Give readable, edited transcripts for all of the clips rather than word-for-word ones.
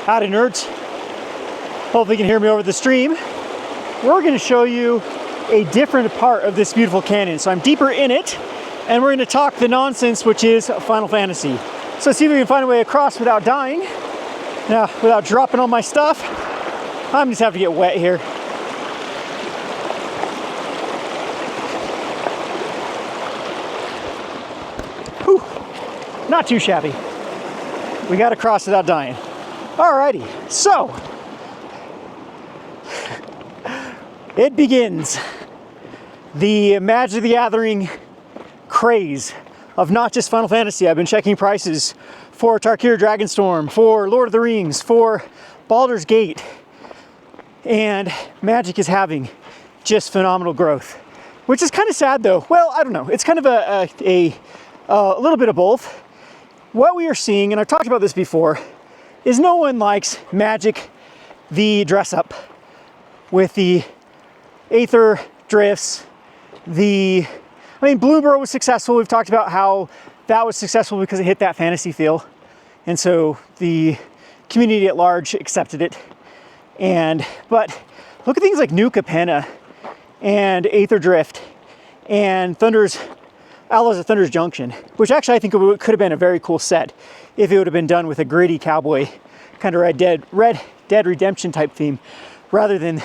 Howdy nerds. Hopefully you can hear me over the stream. We're going to show you a different part of this beautiful canyon. So I'm deeper in it, and we're going to talk the nonsense, which is Final Fantasy. So see if we can find a way across without dying. Now, without dropping all my stuff. I'm just have to get wet here. Whew. Not too shabby. We got to cross without dying. Alrighty, so it begins. The Magic the Gathering craze of not just Final Fantasy. I've been checking prices for Tarkir Dragonstorm, for Lord of the Rings, for Baldur's Gate, and Magic is having just phenomenal growth, which is kind of sad though. Well, I don't know. It's kind of a little bit of both. What we are seeing, and I've talked about this before, is no one likes Magic the dress up with the Aether drifts. I mean, Bluebird was successful. We've talked about how that was successful because it hit that fantasy feel. And so the community at large accepted it. But look at things like New Capenna and Aether Drift and Outlaws of Thunder's Junction, which actually I think it could have been a very cool set if it would have been done with a gritty cowboy kind of Red Dead Redemption type theme, rather than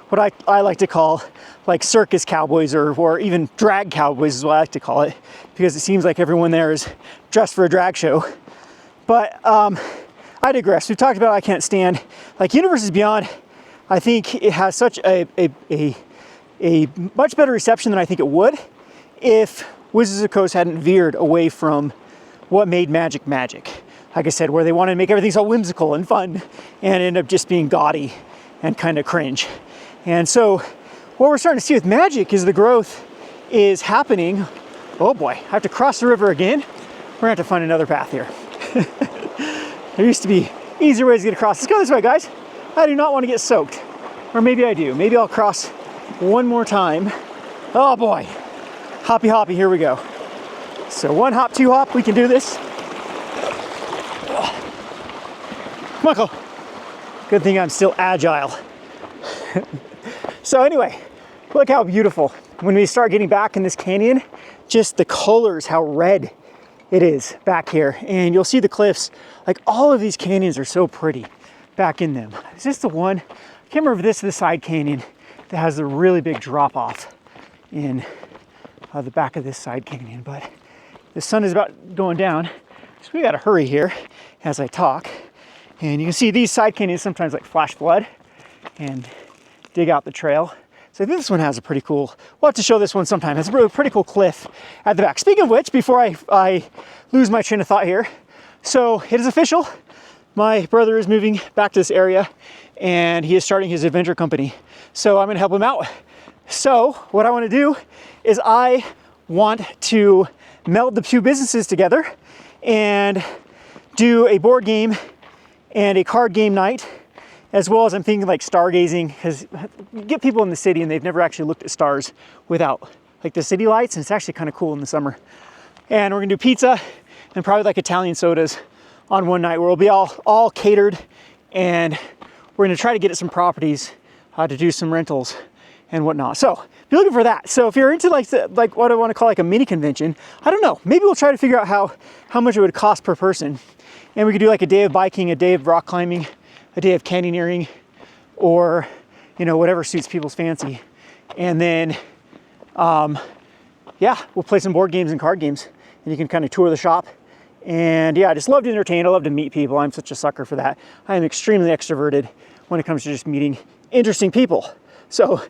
what I like to call like circus cowboys or even drag cowboys is what I like to call it, because it seems like everyone there is dressed for a drag show. But I digress. We've talked about I can't stand, like Universes Beyond. I think it has such a much better reception than I think it would if Wizards of the Coast hadn't veered away from what made Magic Magic. Like I said, where they wanted to make everything so whimsical and fun and end up just being gaudy and kind of cringe. And so what we're starting to see with Magic is the growth is happening. Oh boy, I have to cross the river again. We're gonna have to find another path here. There used to be easier ways to get across. Let's go this way, guys. I do not want to get soaked. Or maybe I do. Maybe I'll cross one more time. Oh boy. Hoppy hoppy, here we go. So one hop, two hop, we can do this. Come on, Cole. Good thing I'm still agile. So anyway, look how beautiful. When we start getting back in this canyon, just the colors, how red it is back here. And you'll see the cliffs, like all of these canyons are so pretty back in them. Is this the one? I can't remember if this is the side canyon that has the really big drop off in the back of this side canyon, but the sun is about going down, so we gotta hurry here as I talk. And you can see these side canyons sometimes like flash flood and dig out the trail. So I think this one has a pretty cool, we'll have to show this one sometime. It's a really pretty cool cliff at the back. Speaking of which, before I lose my train of thought here, so it is official. My brother is moving back to this area and he is starting his adventure company. So I'm gonna help him out. So what I wanna do is I want to meld the two businesses together and do a board game and a card game night, as well as I'm thinking like stargazing, because you get people in the city and they've never actually looked at stars without like the city lights, and it's actually kind of cool in the summer. And we're gonna do pizza and probably like Italian sodas on one night where we'll be all catered, and we're gonna try to get at some properties to do some rentals and whatnot. So if you're looking for that, so if you're into like what I want to call like a mini convention, I don't know, maybe we'll try to figure out how much it would cost per person, and we could do like a day of biking, a day of rock climbing, a day of canyoneering, or whatever suits people's fancy. And then yeah, we'll play some board games and card games, and you can kind of tour the shop. And yeah, I just love to entertain. I love to meet people. I'm such a sucker for that. I am extremely extroverted when it comes to just meeting interesting people. So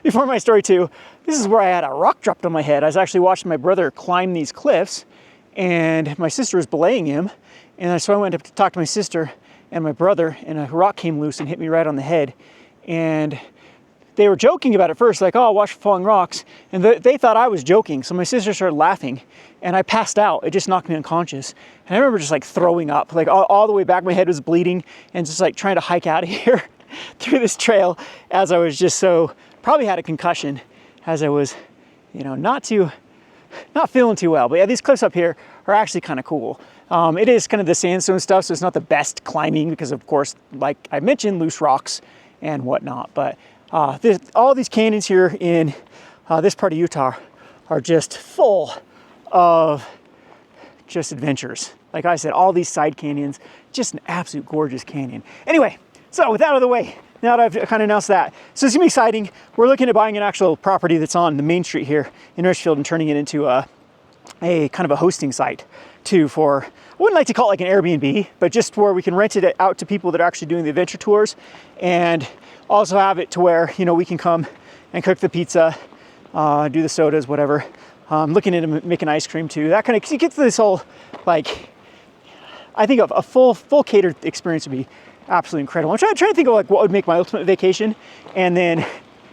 before my story too, this is where I had a rock dropped on my head. I was actually watching my brother climb these cliffs, and my sister was belaying him. And so I went up to talk to my sister and my brother, and a rock came loose and hit me right on the head. And they were joking about it first, like, oh, watch for falling rocks. And they thought I was joking. So my sister started laughing and I passed out. It just knocked me unconscious. And I remember just like throwing up, like all the way back. My head was bleeding, and just like trying to hike out of here through this trail as I was just probably had a concussion as I was, not too not feeling too well. But yeah, these cliffs up here are actually kind of cool. It is kind of the sandstone stuff, so it's not the best climbing because, of course, like I mentioned, loose rocks and whatnot. But all these canyons here in this part of Utah are just full of just adventures. Like I said, all these side canyons, just an absolute gorgeous canyon. Anyway, so with that out of the way, now that I've kind of announced that, so it's gonna be exciting. We're looking at buying an actual property that's on the main street here in Richfield and turning it into a kind of a hosting site too for, I wouldn't like to call it like an Airbnb, but just where we can rent it out to people that are actually doing the adventure tours, and also have it to where, you know, we can come and cook the pizza, do the sodas, whatever. Looking into making ice cream too. That kind of, you get to this whole, like, I think a full catered experience would be absolutely incredible. I'm trying to think of like what would make my ultimate vacation and then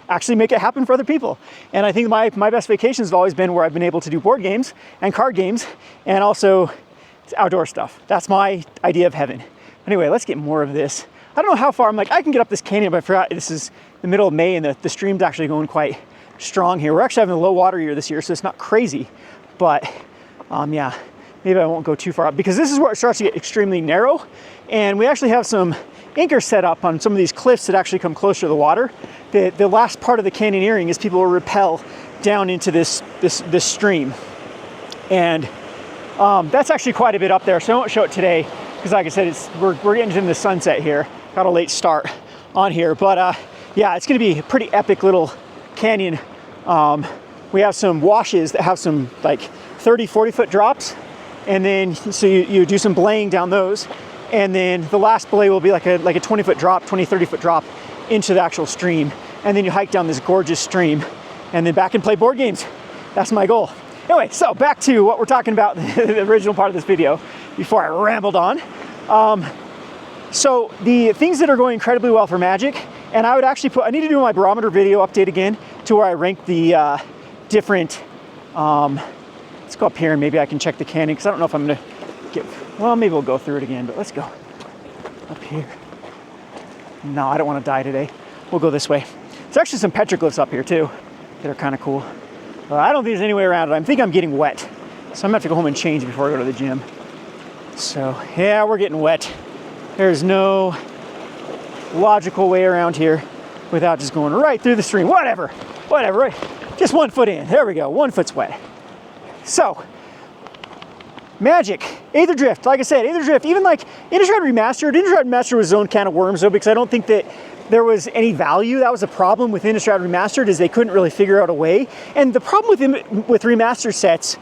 actually make it happen for other people. And I think my best vacations have always been where I've been able to do board games and card games and also outdoor stuff. That's my idea of heaven. Anyway, let's get more of this. I don't know how far, I'm like, I can get up this canyon, but I forgot this is the middle of May and the stream's actually going quite strong here. We're actually having a low water year this year, so it's not crazy, but yeah, maybe I won't go too far up because this is where it starts to get extremely narrow, and we actually have some anchors set up on some of these cliffs that actually come closer to the water. The last part of the canyoneering is people will rappel down into this stream, and that's actually quite a bit up there, so I won't show it today because like I said, we're getting into the sunset here. Got a late start on here, but yeah, it's gonna be a pretty epic little canyon. We have some washes that have some like 30-40 foot drops, and then so you do some belaying down those, and then the last belay will be like a 20 foot drop, 20-30 foot drop into the actual stream, and then you hike down this gorgeous stream and then back and play board games. That's my goal. Anyway, so back to what we're talking about, the original part of this video before I rambled on. So the things that are going incredibly well for Magic, and I would actually I need to do my barometer video update again to where I rank the different, let's go up here and maybe I can check the canyon because I don't know if I'm gonna get, well, maybe we'll go through it again, but let's go up here. No, I don't want to die today. We'll go this way. There's actually some petroglyphs up here too that are kind of cool. I don't think there's any way around it. I think I'm getting wet, so I'm gonna have to go home and change before I go to the gym. So yeah, we're getting wet. There's no logical way around here without just going right through the stream. Whatever, right? Just 1 foot in. There we go. 1 foot's wet. So, Magic, Aether Drift. Like I said, Aether Drift. Even like Innistrad Remastered. Innistrad Remastered was its own can of worms though, because I don't think that there was any value. That was a problem with Innistrad Remastered, is they couldn't really figure out a way. And the problem with remaster sets,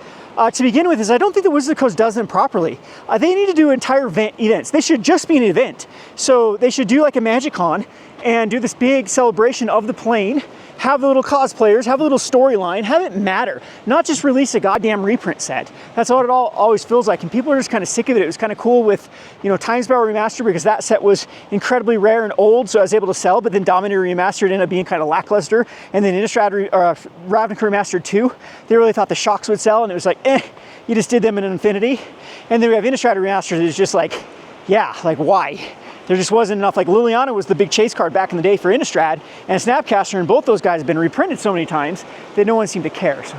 to begin with, is I don't think the Wizards of the Coast does them properly. They need to do entire events. They should just be an event. So they should do like a Magic-Con and do this big celebration of the plane, have the little cosplayers, have a little storyline, have it matter, not just release a goddamn reprint set. That's what it always feels like, and people are just kind of sick of it. It was kind of cool with, you know, Timespower Remastered because that set was incredibly rare and old, so I was able to sell, but then Dominator Remastered ended up being kind of lackluster, and then Innistrad Ravnica Remastered 2, they really thought the Shocks would sell, and it was like, you just did them in infinity. And then we have Innistrad Remastered, it's just like, yeah, like why? There just wasn't enough. Like Liliana was the big chase card back in the day for Innistrad, and Snapcaster, and both those guys have been reprinted so many times that no one seemed to care. So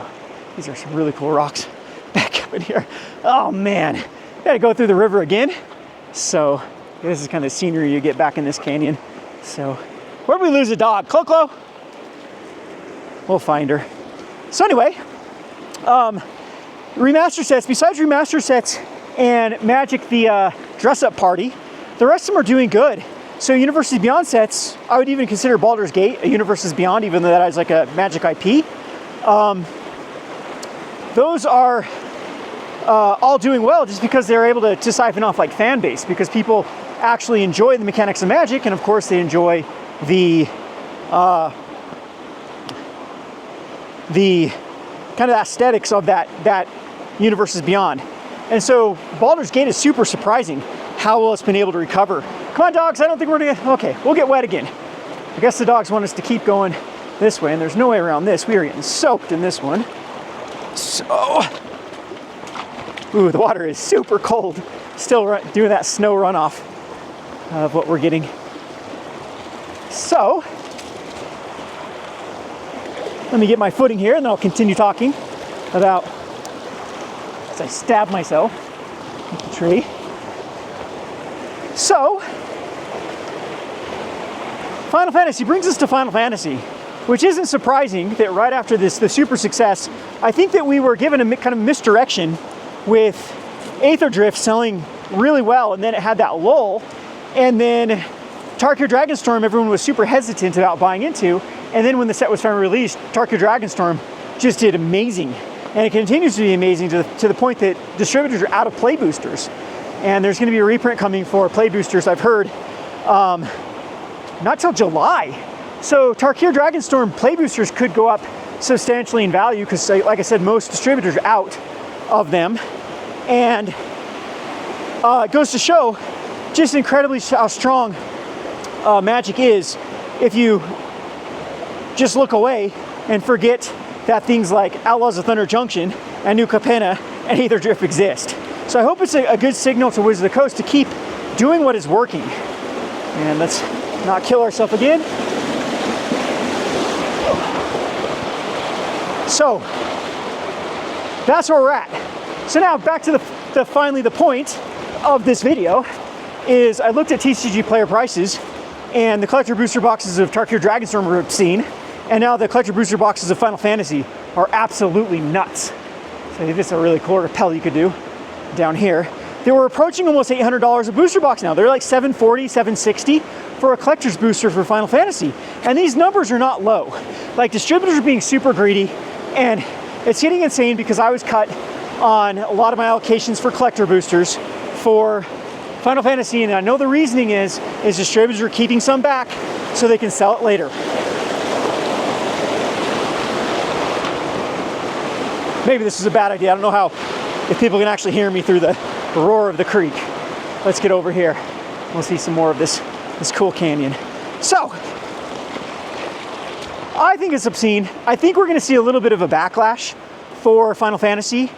these are some really cool rocks back up in here. Oh man, gotta go through the river again. So this is kind of the scenery you get back in this canyon. So where'd we lose a dog? Clo-Clo? We'll find her. So anyway, remaster sets, besides remaster sets and Magic the dress-up party, the rest of them are doing good. So Universes Beyond sets, I would even consider Baldur's Gate a Universes Beyond, even though that is like a Magic IP. Those are all doing well just because they're able to siphon off like fan base, because people actually enjoy the mechanics of Magic, and of course they enjoy the kind of aesthetics of that Universes Beyond. And so Baldur's Gate is super surprising how well it's been able to recover. Come on, dogs, I don't think we're gonna, okay, we'll get wet again. I guess the dogs want us to keep going this way, and there's no way around this. We are getting soaked in this one. So, ooh, the water is super cold. Still doing that snow runoff of what we're getting. So, let me get my footing here, and then I'll continue talking about I stabbed myself with the tree. So, Final Fantasy brings us to Final Fantasy, which isn't surprising that right after the super success, I think that we were given a kind of misdirection with Aether Drift selling really well, and then it had that lull, and then Tarkir Dragonstorm everyone was super hesitant about buying into, and then when the set was finally released, Tarkir Dragonstorm just did amazing, and it continues to be amazing to the point that distributors are out of play boosters, and there's going to be a reprint coming for play boosters, I've heard, not till July. So Tarkir Dragonstorm play boosters could go up substantially in value because, like I said, most distributors are out of them. And it goes to show just incredibly how strong Magic is if you just look away and forget that things like Outlaws of Thunder Junction and New Capenna and Aether Drift exist. So I hope it's a good signal to Wizards of the Coast to keep doing what is working. And let's not kill ourselves again. So that's where we're at. So now back to finally the point of this video is I looked at TCG player prices, and the collector booster boxes of Tarkir Dragonstorm were obscene, and now the collector booster boxes of Final Fantasy are absolutely nuts. So I think this is a really cool rappel you could do down here. They were approaching almost $800 a booster box now. They're like $740, $760 for a collector's booster for Final Fantasy. And these numbers are not low. Like, distributors are being super greedy, and it's getting insane because I was cut on a lot of my allocations for collector boosters for Final Fantasy, and I know the reasoning is distributors are keeping some back so they can sell it later. Maybe this is a bad idea. I don't know if people can actually hear me through the roar of the creek. Let's get over here. We'll see some more of this cool canyon. So, I think it's obscene. I think we're gonna see a little bit of a backlash for Final Fantasy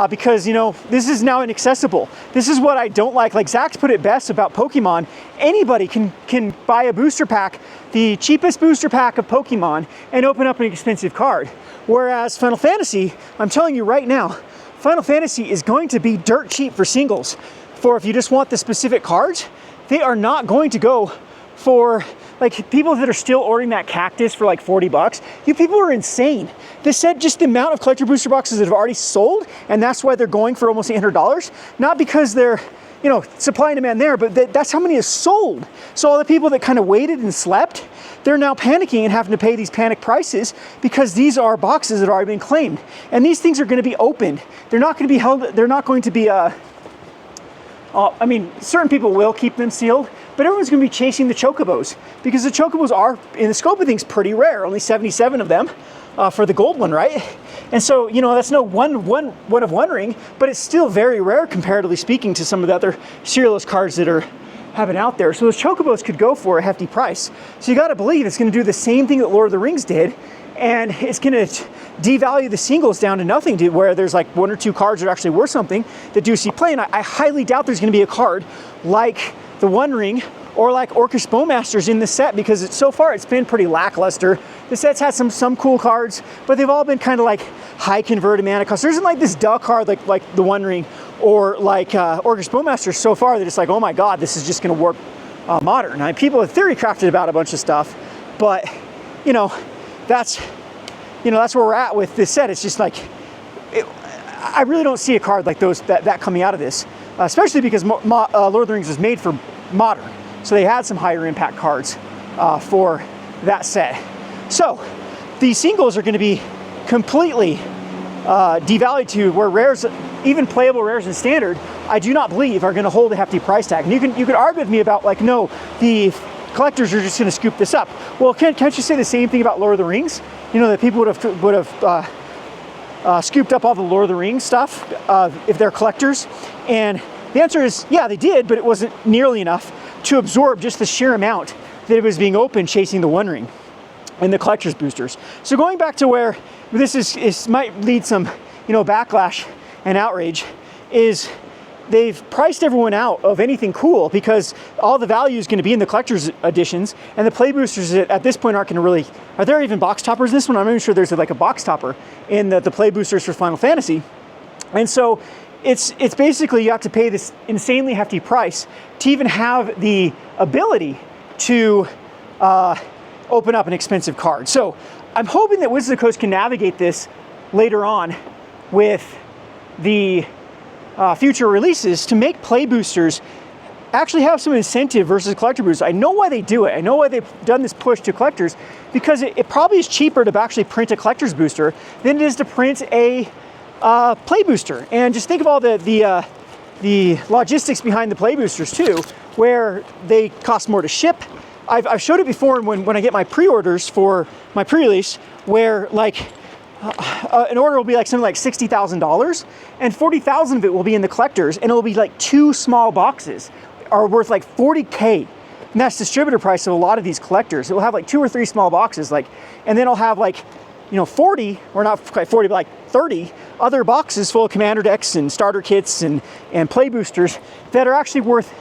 because, you know, this is now inaccessible. This is what I don't like. Like Zach's put it best about Pokemon. Anybody can buy a booster pack, the cheapest booster pack of Pokemon, and open up an expensive card. Whereas Final Fantasy, I'm telling you right now, Final Fantasy is going to be dirt cheap for singles. For if you just want the specific cards, they are not going to go for, like, people that are still ordering that cactus for like 40 bucks. You people are insane. This said, just the amount of collector booster boxes that have already sold, and that's why they're going for almost $800. Not because they're, you know, supply and demand there, but that's how many is sold. So all the people that kind of waited and slept, they're now panicking and having to pay these panic prices because these are boxes that have already been claimed. And these things are going to be opened. They're not going to be held, they're not going to be, I mean, certain people will keep them sealed, but everyone's going to be chasing the chocobos because the chocobos are, in the scope of things, pretty rare. Only 77 of them for the gold one, right? And so, you know, that's no one of one ring, but it's still very rare comparatively speaking to some of the other serialist cards that are having out there. So those chocobos could go for a hefty price. So you got to believe it's going to do the same thing that Lord of the Rings did, and it's going to devalue the singles down to nothing, to where there's like one or two cards that are actually worth something that do see play. And I highly doubt there's going to be a card like the One Ring or like Orcish Bowmasters in the set, because so far it's been pretty lackluster. The set's had some cool cards, but they've all been kind of like high converted mana cost. There isn't like this dull card like the One Ring or like Orcish Bowmasters so far that it's like, oh my god, this is just going to work modern. I mean, people have theory crafted about a bunch of stuff, but you know, that's where we're at with this set. It's just like, I really don't see a card like those that coming out of this, especially because Lord of the Rings was made for modern, so they had some higher impact cards for that set. So these singles are going to be completely devalued to where rares, even playable rares and standard, I do not believe are going to hold a hefty price tag. And you could argue with me about like, no, the collectors are just going to scoop this up. Well, can't you say the same thing about Lord of the Rings? You know, that people would have scooped up all the Lord of the Rings stuff if they're collectors. And the answer is, yeah, they did, but it wasn't nearly enough to absorb just the sheer amount that it was being open chasing the One Ring and the collector's boosters. So going back to where this might lead some, you know, backlash and outrage, is they've priced everyone out of anything cool because all the value is going to be in the collector's editions, and the play boosters at this point aren't going to really, are there even box toppers in this one? I'm not even sure there's like a box topper in the play boosters for Final Fantasy. And so it's basically you have to pay this insanely hefty price to even have the ability to open up an expensive card. So I'm hoping that Wizards of the Coast can navigate this later on with the future releases to make play boosters actually have some incentive versus collector boosters. I know why they do it. I know why they've done this push to collectors, because it probably is cheaper to actually print a collector's booster than it is to print a play booster. And just think of all the logistics behind the play boosters too, where they cost more to ship. I've showed it before when I get my pre-orders for my pre-release, where like an order will be like something like $60,000, and 40,000 of it will be in the collectors, and it'll be like 2 small boxes are worth like 40K. And that's distributor price of a lot of these collectors. It will have like 2 or 3 small boxes, like, and then I'll have like, you know, 40, or not quite 40, but like 30 other boxes full of commander decks and starter kits and play boosters that are actually worth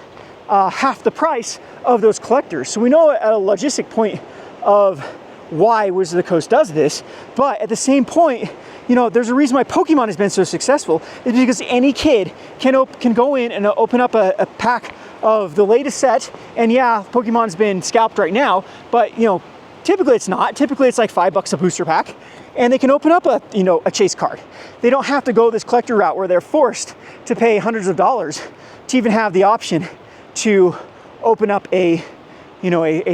half the price of those collectors. So we know at a logistic point of why Wizards of the Coast does this, but at the same point, you know, there's a reason why Pokemon has been so successful, is because any kid can go in and open up a pack of the latest set, and yeah, Pokemon's been scalped right now, but you know, typically it's not. Typically it's like $5 a booster pack, and they can open up a chase card. They don't have to go this collector route where they're forced to pay hundreds of dollars to even have the option to open up a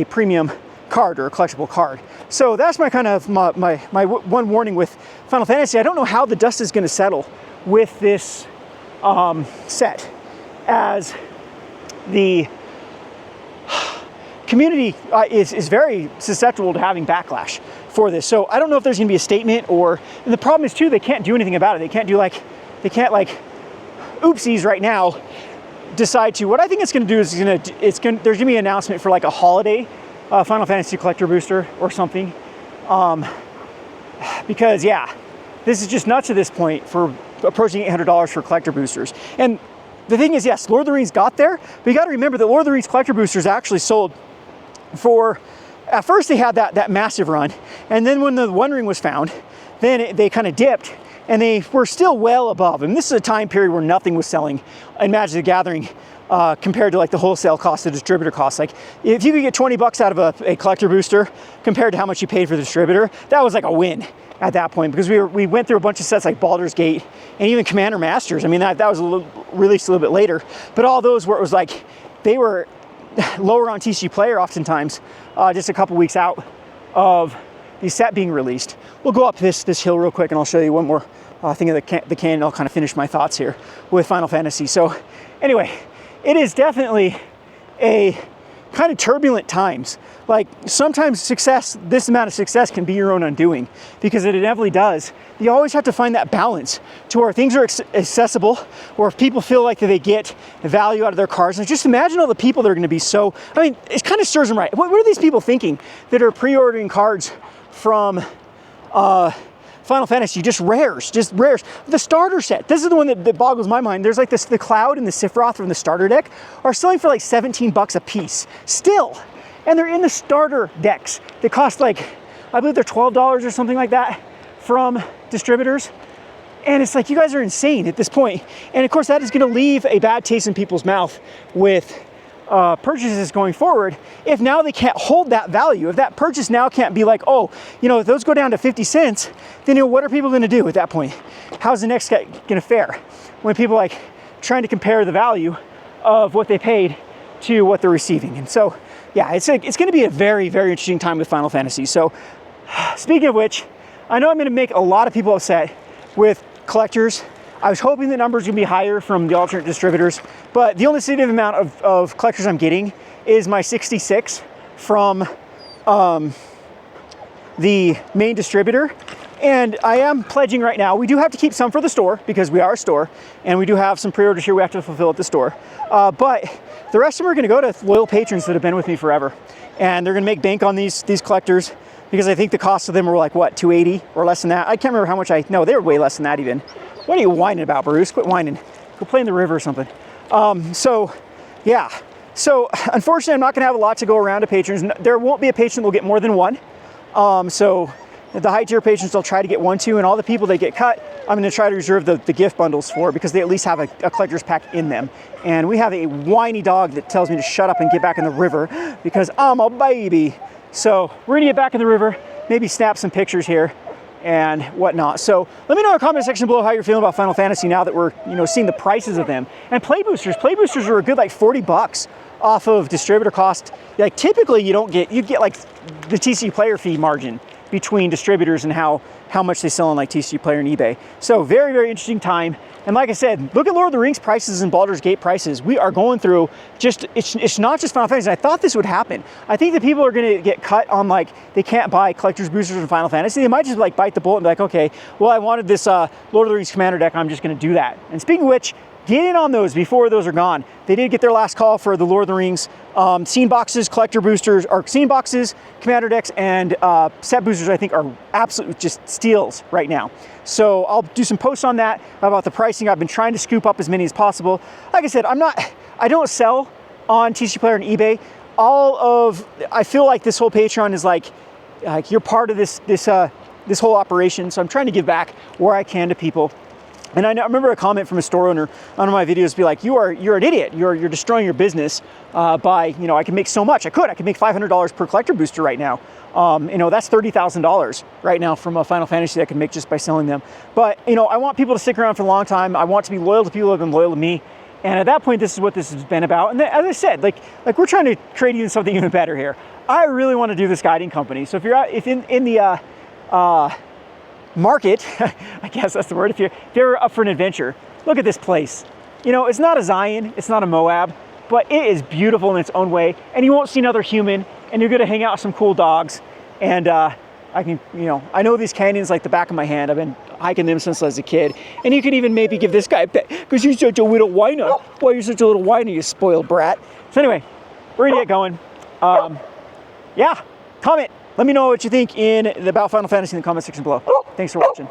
premium card or a collectible card. So that's my kind of my one warning with Final Fantasy. I don't know how the dust is going to settle with this set, as the community is very susceptible to having backlash for this. So I don't know if there's going to be a statement, and the problem is too, they can't do anything about it. They can't oopsies right now decide to. What I think it's going to do is there's going to be an announcement for like a holiday Final Fantasy collector booster or something, because yeah, this is just nuts at this point for approaching $800 for collector boosters. And the thing is, yes, Lord of the Rings got there, but you got to remember that Lord of the Rings collector boosters actually sold for, at first they had that massive run, and then when the One Ring was found, then they kind of dipped, and they were still well above. And this is a time period where nothing was selling in Magic the Gathering compared to like the wholesale cost, the distributor cost. Like if you could get 20 bucks out of a collector booster compared to how much you paid for the distributor, that was like a win at that point, because we went through a bunch of sets like Baldur's Gate and even Commander Masters. I mean, that was released a little bit later, but all those where it was like they were lower on TCG Player oftentimes, just a couple weeks out of the set being released. We'll go up this hill real quick and I'll show you one more thing of the cannon. I'll kind of finish my thoughts here with Final Fantasy. So anyway, it is definitely a kind of turbulent times. Like sometimes this amount of success can be your own undoing, because it inevitably does. You always have to find that balance to where things are accessible, or if people feel like that they get value out of their cards. And just imagine all the people that are going to be so, I mean, it kind of stirs them right. What are these people thinking that are pre-ordering cards from Final Fantasy, just rares. The starter set, this is the one that boggles my mind. There's like the Cloud and the Sephiroth from the starter deck are selling for like 17 bucks a piece still. And they're in the starter decks. They cost like, I believe they're $12 or something like that from distributors. And it's like, you guys are insane at this point. And of course that is gonna leave a bad taste in people's mouth with purchases going forward. If now they can't hold that value, if that purchase now can't be like, oh, if those go down to 50 cents, then what are people gonna do at that point? How's the next guy gonna fare when people like trying to compare the value of what they paid to what they're receiving? And so, yeah, it's gonna be a very, very interesting time with Final Fantasy. So speaking of which, I know I'm gonna make a lot of people upset with collectors. I was hoping the numbers would be higher from the alternate distributors, but the only significant amount of collectors I'm getting is my 66 from the main distributor. And I am pledging right now, we do have to keep some for the store because we are a store, and we do have some pre-orders here we have to fulfill at the store. But the rest of them are gonna go to loyal patrons that have been with me forever. And they're gonna make bank on these collectors, because I think the cost of them were like, what, $280 or less than that? I can't remember how much no, they were way less than that even. What are you whining about, Bruce? Quit whining. Go play in the river or something. So, yeah. So, unfortunately, I'm not going to have a lot to go around to patrons. There won't be a patron that will get more than one. So, the high tier patrons, they'll try to get 1, 2, and all the people that get cut I'm going to try to reserve the gift bundles for, because they at least have a collector's pack in them. And we have a whiny dog that tells me to shut up and get back in the river because I'm a baby. So we're going to get back in the river, maybe snap some pictures here and whatnot. So let me know in the comment section below how you're feeling about Final Fantasy now that we're, you know, seeing the prices of them. And play boosters are a good like 40 bucks off of distributor cost. Like typically you get like the TCG player fee margin between distributors and how much they sell on like TCG Player and eBay. So very, very interesting time. And like I said, look at Lord of the Rings prices and Baldur's Gate prices. We are going through it's not just Final Fantasy. I thought this would happen. I think that people are gonna get cut on like, they can't buy collector's boosters in Final Fantasy. They might just like bite the bullet and be like, okay, well I wanted this Lord of the Rings Commander deck, I'm just gonna do that. And speaking of which, get in on those before those are gone. They did get their last call for the Lord of the Rings scene boxes, collector boosters, or scene boxes, commander decks, and set boosters. I think are absolutely just steals right now. So I'll do some posts on that about the pricing. I've been trying to scoop up as many as possible. Like I said, I don't sell on TCG Player and eBay. I feel like this whole Patreon is like you're part of this whole operation. So I'm trying to give back where I can to people. And I remember a comment from a store owner on one of my videos be like, you're an idiot. You're destroying your business by, you know, I can make so much. I could make $500 per collector booster right now. You know, that's $30,000 right now from a Final Fantasy that I can make just by selling them. But, you know, I want people to stick around for a long time. I want to be loyal to people who have been loyal to me. And at that point, this is what this has been about. And as I said, like we're trying to create even something even better here. I really want to do this guiding company. So if in the market, I guess that's the word, if you're up for an adventure, look at this place. You know, it's not a Zion, it's not a Moab, but it is beautiful in its own way, and you won't see another human, and you're gonna hang out with some cool dogs. And I know these canyons like the back of my hand. I've been hiking them since I was a kid. And you could even maybe give this guy a pet, because you're such a little whiner. Why you're such a little whiner, you spoiled brat. So anyway, we're gonna get going. Yeah, comment. Let me know what you think about Final Fantasy in the comment section below. Thanks for watching.